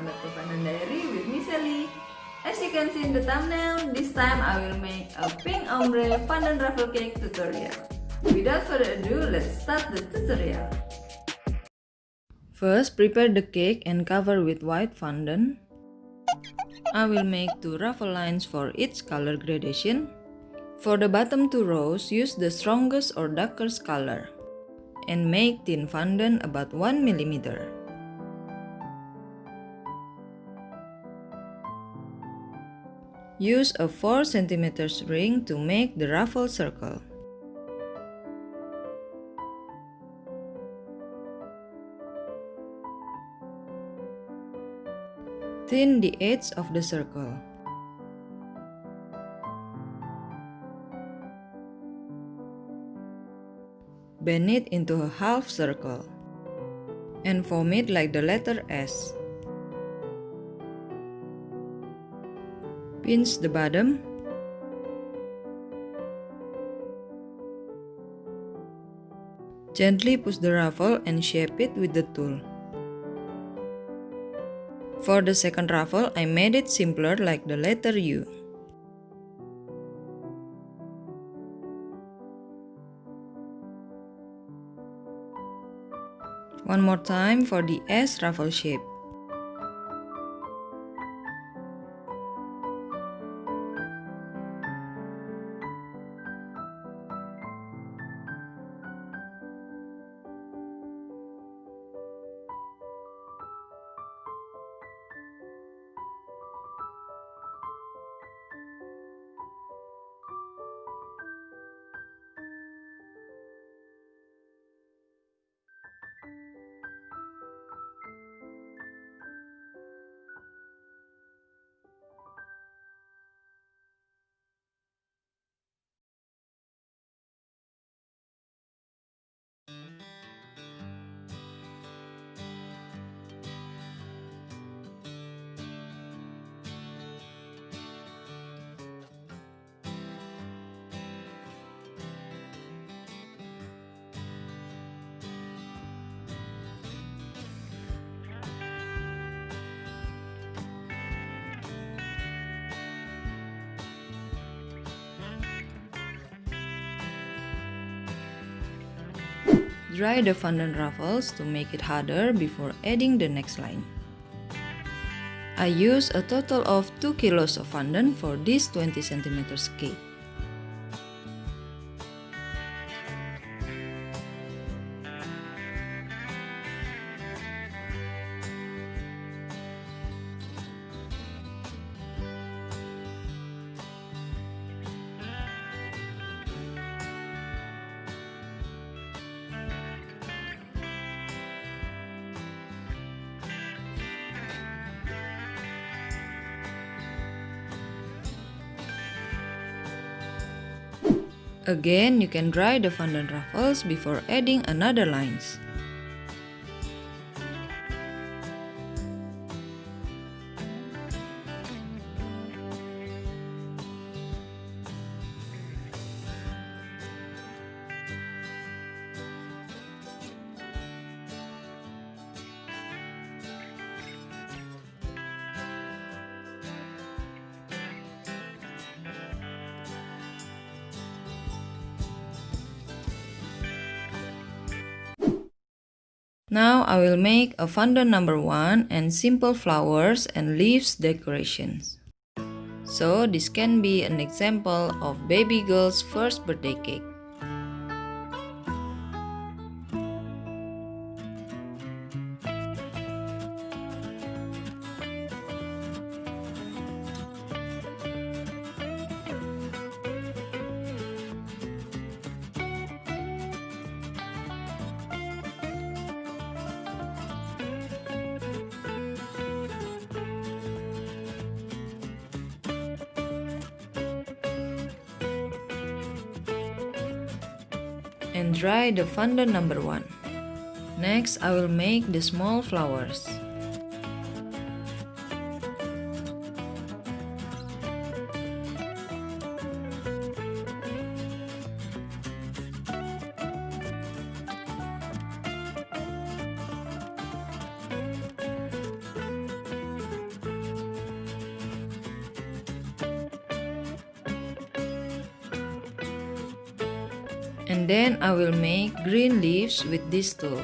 welcome back to Fandom Diary with me Sally. As you can see in the thumbnail, this time I will make a pink ombre fondant ruffle cake tutorial. Without further ado, let's start the tutorial. First, prepare the cake and cover with white fondant. I will make 2 ruffle lines for each color gradation. For the bottom 2 rows, use the strongest or darkest color and make thin fondant about 1 mm. Use a 4 cm ring to make the ruffle circle. Thin the edge of the circle. Bend it into a half circle and form it like the letter S. Pinch the bottom. Gently push the ruffle and shape it with the tool. For the second ruffle, I made it simpler like the letter U. One more time for the S ruffle shape. Dry the fondant ruffles to make it harder before adding the next line. I use a total of 2 kilos of fondant for this 20 cm cake. Again, you can dry the fondant ruffles before adding another lines. Now I will make a fondant number 1 and simple flowers and leaves decorations. So this can be an example of baby girl's first birthday cake. And dry the fondant number 1. Next, I will make the small flowers. And then I will make green leaves with this tool.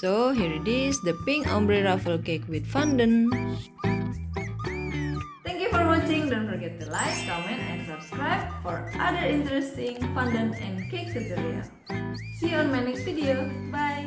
So here it is, the pink ombre ruffle cake with fondant. Thank you for watching. Don't forget to like, comment, and subscribe for other interesting fondant and cake tutorial. See you on my next video. Bye.